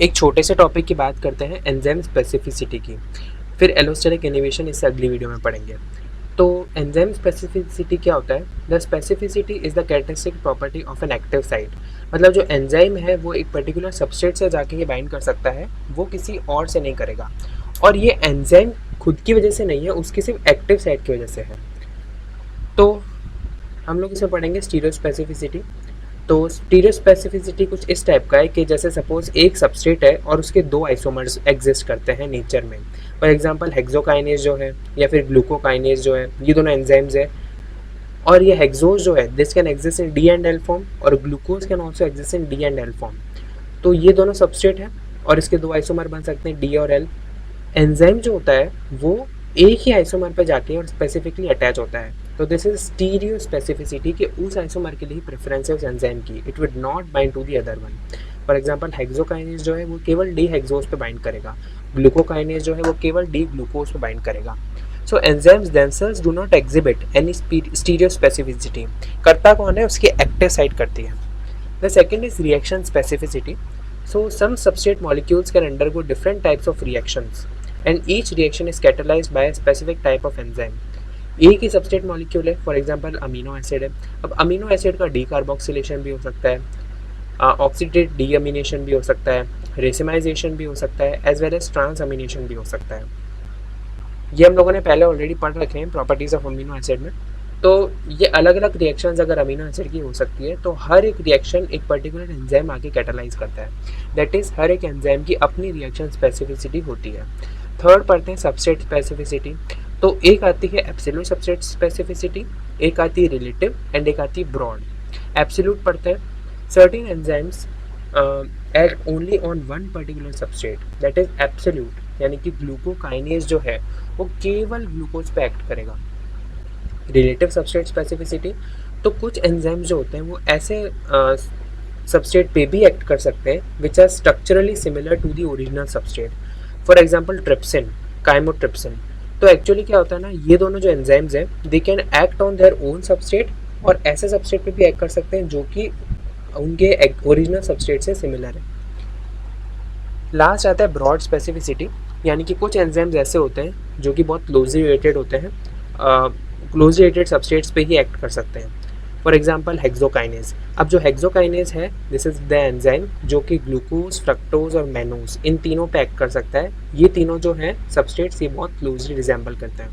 एक छोटे से टॉपिक की बात करते हैं, एंजाइम स्पेसिफिसिटी की। फिर एलोस्टेरिक इनहिबिशन इससे अगली वीडियो में पढ़ेंगे। तो एंजाइम स्पेसिफिसिटी क्या होता है? The specificity is the characteristic property of an active site. मतलब जो एंजाइम है वो एक पर्टिकुलर सबस्ट्रेट से जाके ये बाइंड कर सकता है, वो किसी और से नहीं करेगा। और ये एंजाइम खुद की वजह से नहीं है, उसकी सिर्फ एक्टिव साइट की वजह से है। तो हम लोग इसमें पढ़ेंगे स्टीरियो स्पेसिफिसिटी। तो स्टीरियो स्पेसिफिसिटी कुछ इस टाइप का है कि जैसे सपोज एक सबस्ट्रेट है और उसके दो आइसोमर्स एग्जिस्ट करते हैं नेचर में। फॉर एग्जांपल हेक्सोकाइनेज जो है या फिर ग्लूकोकाइनेज जो है, ये दोनों एंजाइम्स है। और ये हेक्सोज जो है, this can exist in D and L form, और glucose can also exist in D and L form. तो ये दोनों सबस्ट्रेट है और इसके दो आइसोमर बन सकते हैं, डी और एल। एंजाइम जो होता है वो एक ही आइसोमर पर जाके और स्पेसिफिकली अटैच होता है। तो दिस इज स्टीरियो स्पेसिफिसिटी कि उस आइसोमर के लिए प्रेफरेंस है उस एंजाइम की, it would not bind to the other one. For example hexokinase जो है वो केवल डी हेक्सोज पे बाइंड करेगा, ग्लूकोकाइनेज जो है वो केवल डी ग्लूकोज पे बाइंड करेगा। So enzymes themselves do not exhibit any stereo specificity। करता कौन है? उसकी एक्टिव साइट करती है। The second is reaction specificity. So some substrate molecules can undergo different types of reactions and each reaction is catalyzed by a specific type of enzyme। एक ही substrate molecule है, for example amino acid है। अब amino acid का decarboxylation भी हो सकता है, oxidate डीअमीनेशन भी हो सकता है, रेसिमाइजेशन भी हो सकता है, एज वेल एज ट्रांसअमीनेशन भी हो सकता है। ये हम लोगों ने पहले ऑलरेडी पढ़ रखे हैं प्रॉपर्टीज ऑफ अमीनो एसिड में। तो ये अलग अलग रिएक्शंस अगर अमीनो एसिड की हो सकती है, तो हर एक रिएक्शन एक पर्टिकुलर एंजाइम आके कैटालाइज करता है। दैट इज हर एक एंजाइम की अपनी रिएक्शन स्पेसिफिसिटी होती है। थर्ड पढ़ते हैं सबस्ट्रेट स्पेसिफिसिटी। तो एक आती है एब्सोल्यूट सबस्ट्रेट स्पेसिफिसिटी, एक आती है रिलेटिव एंड एक आती है ब्रॉड। एब्सोल्यूट पढ़ते हैं certain enzymes act only on one particular substrate, that is absolute, यानी कि ग्लूकोकाइनेज जो है वो केवल ग्लूकोज पे एक्ट करेगा। रिलेटिव सबस्ट्रेट स्पेसिफिसिटी, तो कुछ एंजाइम जो होते हैं वो ऐसे सबस्ट्रेट पे भी एक्ट कर सकते हैं which are structurally similar to the original substrate. For example trypsin, chymotrypsin. तो एक्चुअली क्या होता है ना, ये दोनों जो एंजाइम्स हैं they can act on their own substrate और ऐसे सबस्ट्रेट पे भी एक्ट कर सकते हैं जो कि उनके ओरिजिनल सबस्ट्रेट से सिमिलर है। लास्ट आता है ब्रॉड स्पेसिफिसिटी, यानी कि कुछ एंजाइम्स ऐसे होते हैं जो कि बहुत क्लोजली रिलेटेड होते हैं, क्लोजली रिलेटेड सबस्ट्रेट्स पे ही एक्ट कर सकते हैं। For example hexokinase. अब जो हेक्सोकाइनेज है दिस इज द एंजाइम जो कि ग्लूकोज, फ्रक्टोज और मैनोज इन तीनों पे एक्ट कर सकता है। ये तीनों जो हैं सबस्ट्रेट्स ये बहुत क्लोजली रिजेंबल करते हैं।